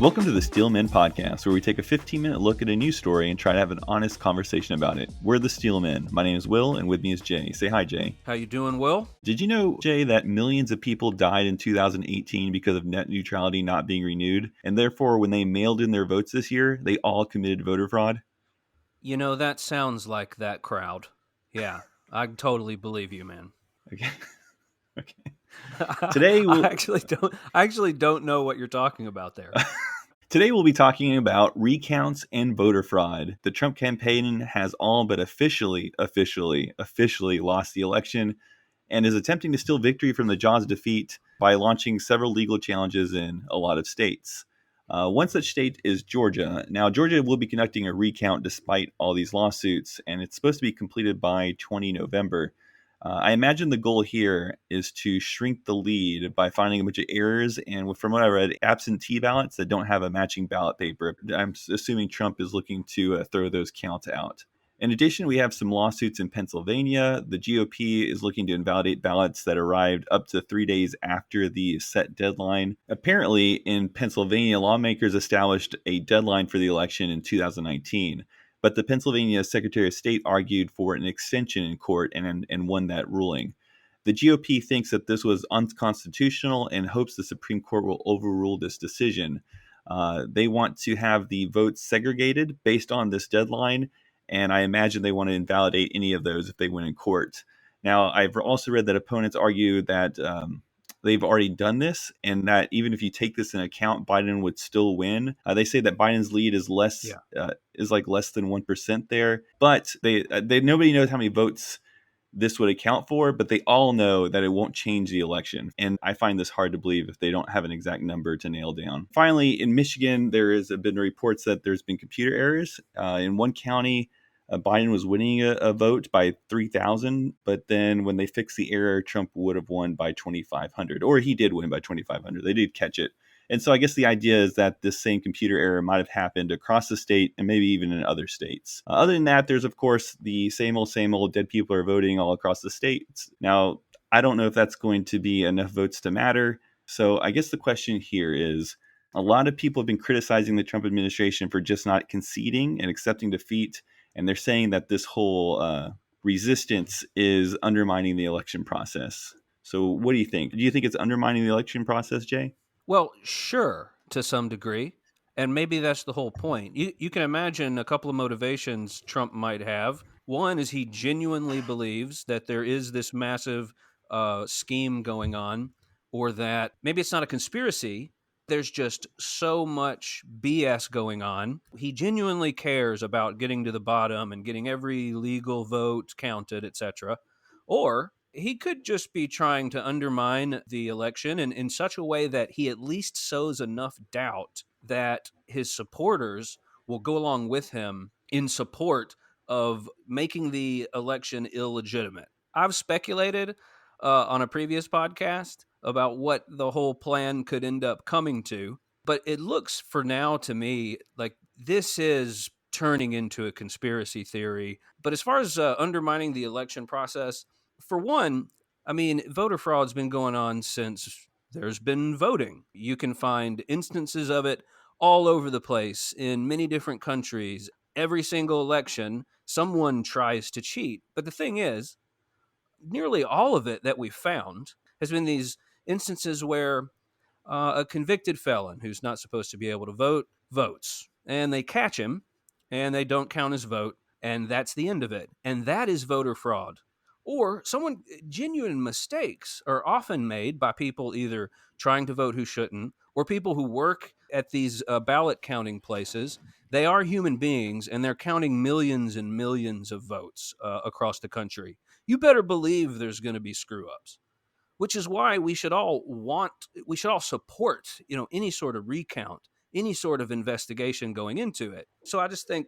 Welcome to the Steel Men Podcast, where we take a 15-minute look at a news story and try to have an honest conversation about it. We're the Steel Men. My name is Will, and with me is Jay. Say hi, Jay. How you doing, Will? Did you know, Jay, that millions of people died in 2018 because of net neutrality not being renewed? And therefore, when they mailed in their votes this year, they all committed voter fraud? You know, that sounds like that crowd. Yeah, I totally believe you, man. Okay. Today, I actually don't know what you're talking about there. Today we'll be talking about recounts and voter fraud. The Trump campaign has all but officially lost the election and is attempting to steal victory from the jaws of defeat by launching several legal challenges in a lot of states. One such state is Georgia. Now, Georgia will be conducting a recount despite all these lawsuits, and it's supposed to be completed by 20 November. I imagine the goal here is to shrink the lead by finding a bunch of errors and, from what I read, absentee ballots that don't have a matching ballot paper. I'm assuming Trump is looking to throw those counts out. In addition, we have some lawsuits in Pennsylvania. The GOP is looking to invalidate ballots that arrived up to 3 days after the set deadline. Apparently, in Pennsylvania, lawmakers established a deadline for the election in 2019. But the Pennsylvania Secretary of State argued for an extension in court and won that ruling. The GOP thinks that this was unconstitutional and hopes the Supreme Court will overrule this decision. They want to have the votes segregated based on this deadline, and I imagine they want to invalidate any of those if they win in court. Now, I've also read that opponents argue that they've already done this, and that even if you take this into account, Biden would still win. They say that Biden's lead is less than 1% there, but they nobody knows how many votes this would account for, but they all know that it won't change the election. And I find this hard to believe if they don't have an exact number to nail down. Finally, in Michigan, there has been reports that there's been computer errors. In one county, Biden was winning a vote by 3,000, but then when they fixed the error, Trump would have won by 2,500, or he did win by 2,500. They did catch it. And so I guess the idea is that this same computer error might have happened across the state and maybe even in other states. Other than that, there's, of course, the same old dead people are voting all across the states. Now, I don't know if that's going to be enough votes to matter. So I guess the question here is, a lot of people have been criticizing the Trump administration for just not conceding and accepting defeat. And they're saying that this whole resistance is undermining the election process. So what do you think? Do you think it's undermining the election process, Jay? Well, sure, to some degree. And maybe that's the whole point. You can imagine a couple of motivations Trump might have. One is he genuinely believes that there is this massive scheme going on, or that maybe it's not a conspiracy. There's just so much BS going on. He genuinely cares about getting to the bottom and getting every legal vote counted, etc. Or he could just be trying to undermine the election in such a way that he at least sows enough doubt that his supporters will go along with him in support of making the election illegitimate. I've speculated on a previous podcast about what the whole plan could end up coming to, but it looks for now to me like this is turning into a conspiracy theory. But as far as undermining the election process, for one, I mean, voter fraud's been going on since there's been voting. You can find instances of it all over the place in many different countries. Every single election, someone tries to cheat. But the thing is, nearly all of it that we found has been these instances where a convicted felon who's not supposed to be able to vote votes, and they catch him and they don't count his vote, and that's the end of it. And that is voter fraud. Or genuine mistakes are often made by people either trying to vote who shouldn't, or people who work at these ballot counting places. They are human beings, and they're counting millions and millions of votes across the country. You better believe there's going to be screw-ups, which is why we should all support, any sort of recount, any sort of investigation going into it. So I just think,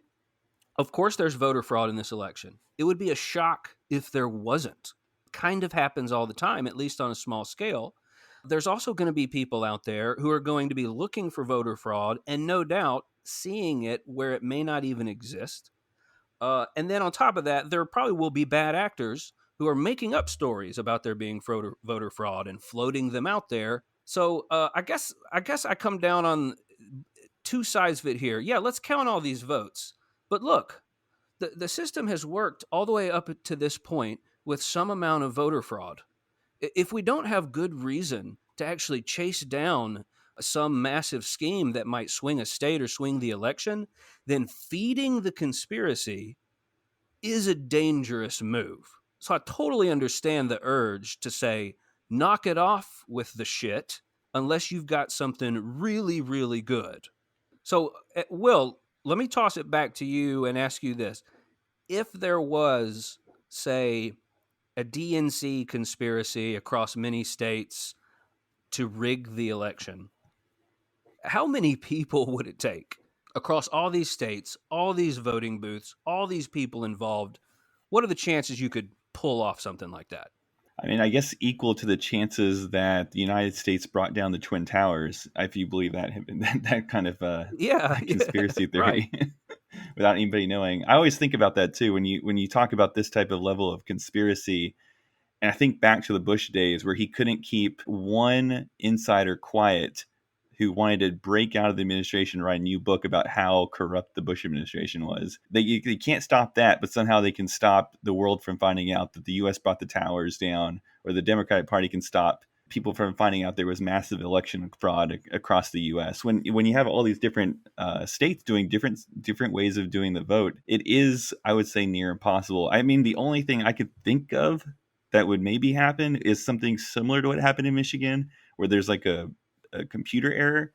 of course, there's voter fraud in this election. It would be a shock if there wasn't. It kind of happens all the time, at least on a small scale. There's also going to be people out there who are going to be looking for voter fraud and no doubt seeing it where it may not even exist. And then on top of that, there probably will be bad actors who are making up stories about there being voter fraud and floating them out there. So I guess I come down on two sides of it here. Yeah, let's count all these votes. But look, the system has worked all the way up to this point with some amount of voter fraud. If we don't have good reason to actually chase down some massive scheme that might swing a state or swing the election, then feeding the conspiracy is a dangerous move. So I totally understand the urge to say, knock it off with the shit unless you've got something really, really good. So, Will, let me toss it back to you and ask you this. If there was, say, a DNC conspiracy across many states to rig the election, how many people would it take across all these states, all these voting booths, all these people involved? What are the chances you could pull off something like that? I mean, I guess equal to the chances that the United States brought down the Twin Towers, if you believe that that kind of Yeah, yeah, conspiracy right. theory, without anybody knowing. I always think about that too when you talk about this type of level of conspiracy. And I think back to the Bush days where he couldn't keep one insider quiet who wanted to break out of the administration and write a new book about how corrupt the Bush administration was. They can't stop that, but somehow they can stop the world from finding out that the U.S. brought the towers down, or the Democratic Party can stop people from finding out there was massive election fraud across the U.S. When you have all these different states doing different ways of doing the vote, it is, I would say, near impossible. I mean, the only thing I could think of that would maybe happen is something similar to what happened in Michigan, where there's like a computer error.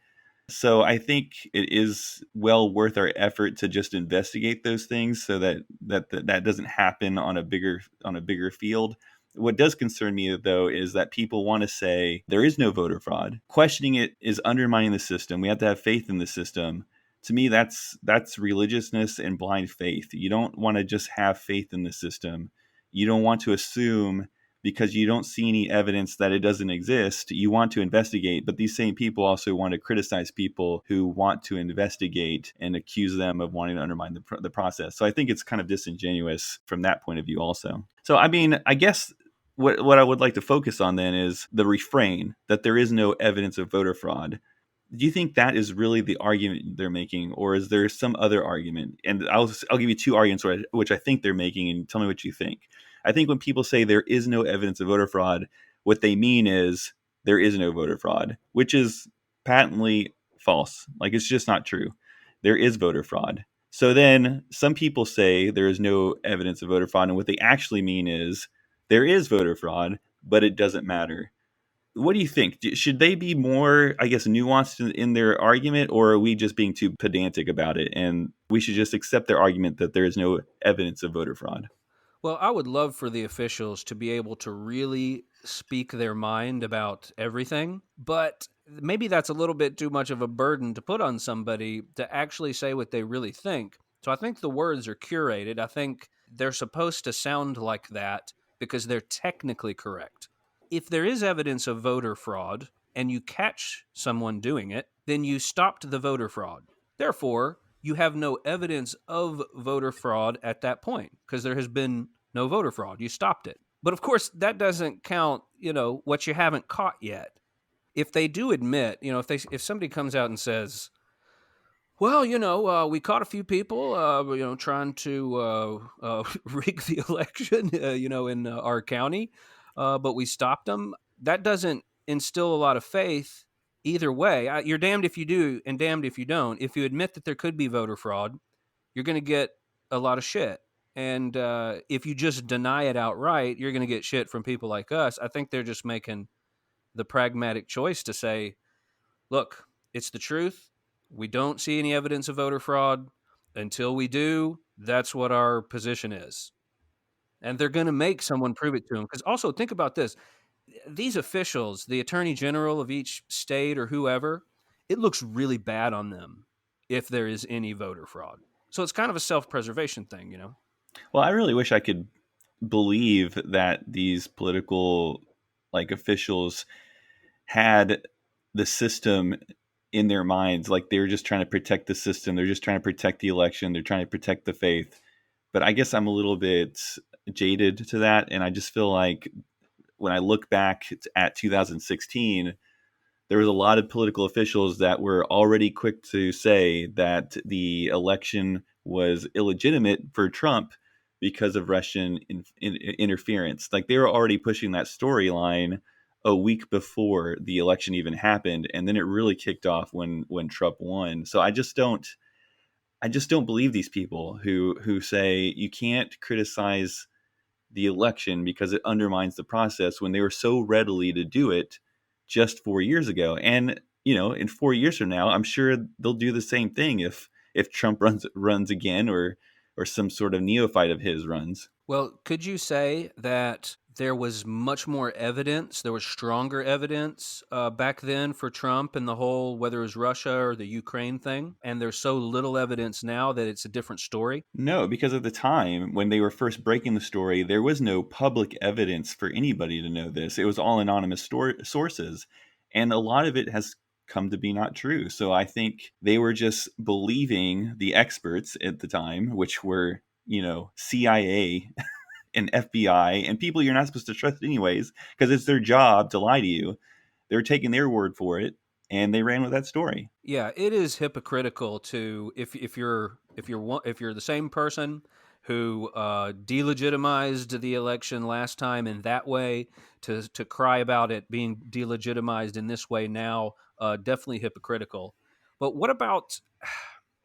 So I think it is well worth our effort to just investigate those things so that doesn't happen on a bigger field. What does concern me, though, is that people want to say there is no voter fraud. Questioning it is undermining the system. We have to have faith in the system. To me, that's religiousness and blind faith. You don't want to just have faith in the system. You don't want to assume because you don't see any evidence that it doesn't exist. You want to investigate, but these same people also want to criticize people who want to investigate and accuse them of wanting to undermine the process. So I think it's kind of disingenuous from that point of view also. So, I mean, I guess what I would like to focus on then is the refrain that there is no evidence of voter fraud. Do you think that is really the argument they're making, or is there some other argument? And I'll give you two arguments which I think they're making, and tell me what you think. I think when people say there is no evidence of voter fraud, what they mean is there is no voter fraud, which is patently false. Like, it's just not true. There is voter fraud. So then some people say there is no evidence of voter fraud, and what they actually mean is there is voter fraud, but it doesn't matter. What do you think? Should they be more, I guess, nuanced in their argument, or are we just being too pedantic about it and we should just accept their argument that there is no evidence of voter fraud? Well, I would love for the officials to be able to really speak their mind about everything, but maybe that's a little bit too much of a burden to put on somebody to actually say what they really think. So I think the words are curated. I think they're supposed to sound like that because they're technically correct. If there is evidence of voter fraud and you catch someone doing it, then you stopped the voter fraud. Therefore, you have no evidence of voter fraud at that point because there has been no voter fraud. You stopped it. But of course, that doesn't count, what you haven't caught yet. If they do admit, if somebody comes out and says, well, we caught a few people, trying to rig the election, in our county, but we stopped them. That doesn't instill a lot of faith either way. You're damned if you do and damned if you don't. If you admit that there could be voter fraud, you're going to get a lot of shit. And if you just deny it outright, you're going to get shit from people like us. I think they're just making the pragmatic choice to say, look, it's the truth. We don't see any evidence of voter fraud. Until we do, that's what our position is. And they're going to make someone prove it to them. Because also, think about this. These officials, the attorney general of each state or whoever, it looks really bad on them if there is any voter fraud. So it's kind of a self-preservation thing. Well, I really wish I could believe that these political officials had the system in their minds, like they were just trying to protect the system, they're just trying to protect the election, they're trying to protect the faith. But I guess I'm a little bit jaded to that, and I just feel like when I look back at 2016, there was a lot of political officials that were already quick to say that the election was illegitimate for Trump because of Russian interference. Like they were already pushing that storyline a week before the election even happened, and then it really kicked off when Trump won. So I just don't believe these people who say you can't criticize the election because it undermines the process when they were so readily to do it just 4 years ago. And in 4 years from now, I'm sure they'll do the same thing if Trump runs again, or some sort of neophyte of his runs. Well, could you say that there was much more evidence, there was stronger evidence back then for Trump and the whole, whether it was Russia or the Ukraine thing, and there's so little evidence now that it's a different story? No, because at the time when they were first breaking the story, there was no public evidence for anybody to know this. It was all anonymous sources. And a lot of it has come to be not true. So I think they were just believing the experts at the time, which were, CIA and FBI and people you're not supposed to trust anyways, because it's their job to lie to you. They were taking their word for it, and they ran with that story. Yeah, it is hypocritical to if you're the same person who delegitimized the election last time in that way to cry about it being delegitimized in this way now. Definitely hypocritical. But what about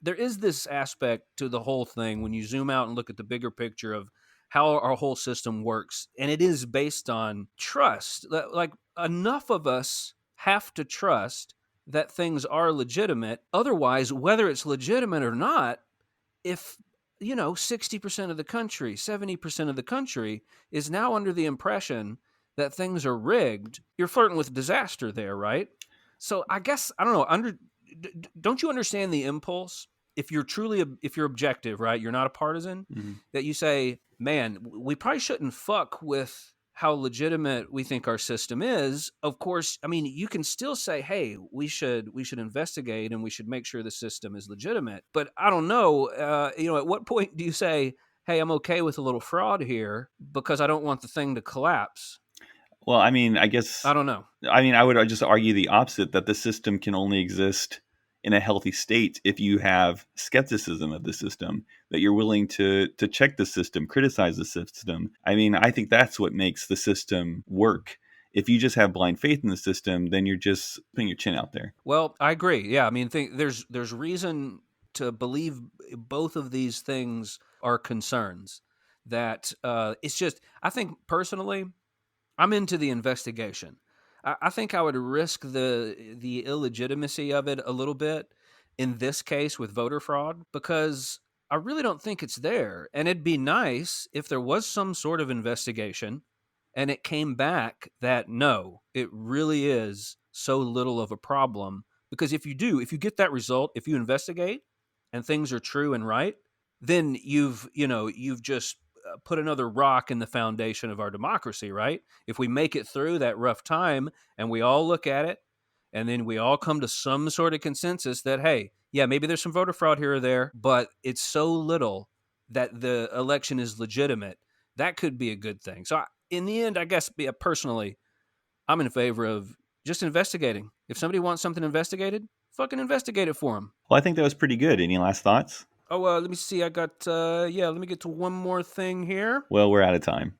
there is this aspect to the whole thing when you zoom out and look at the bigger picture of how our whole system works, and it is based on trust. Like enough of us have to trust that things are legitimate. Otherwise, whether it's legitimate or not, if 60% of the country, 70% of the country is now under the impression that things are rigged, you're flirting with disaster there, right? So I guess I don't know. Don't you understand the impulse? If you're objective, right? You're not a partisan. Mhm. That you say, man, we probably shouldn't fuck with how legitimate we think our system is. Of course, I mean, you can still say, hey, we should investigate and we should make sure the system is legitimate. But I don't know, at what point do you say, hey, I'm okay with a little fraud here because I don't want the thing to collapse? Well, I mean, I don't know. I would just argue the opposite, that the system can only exist in a healthy state if you have skepticism of the system, that you're willing to check the system, criticize the system. I mean, I think that's what makes the system work. If you just have blind faith in the system, then you're just putting your chin out there. Well, I agree. Yeah, I mean, there's reason to believe both of these things are concerns. That it's just, I think personally, I'm into the investigation. I think I would risk the illegitimacy of it a little bit in this case with voter fraud because I really don't think it's there. And it'd be nice if there was some sort of investigation and it came back that no, it really is so little of a problem. Because if you get that result, if you investigate and things are true and right, then you've just put another rock in the foundation of our democracy, right? If we make it through that rough time and we all look at it and then we all come to some sort of consensus that, hey, yeah, maybe there's some voter fraud here or there, but it's so little that the election is legitimate, that could be a good thing. So in the end, I guess personally, I'm in favor of just investigating. If somebody wants something investigated, fucking investigate it for them. Well, I think that was pretty good. Any last thoughts? Oh, let me see. I got, let me get to one more thing here. Well, we're out of time.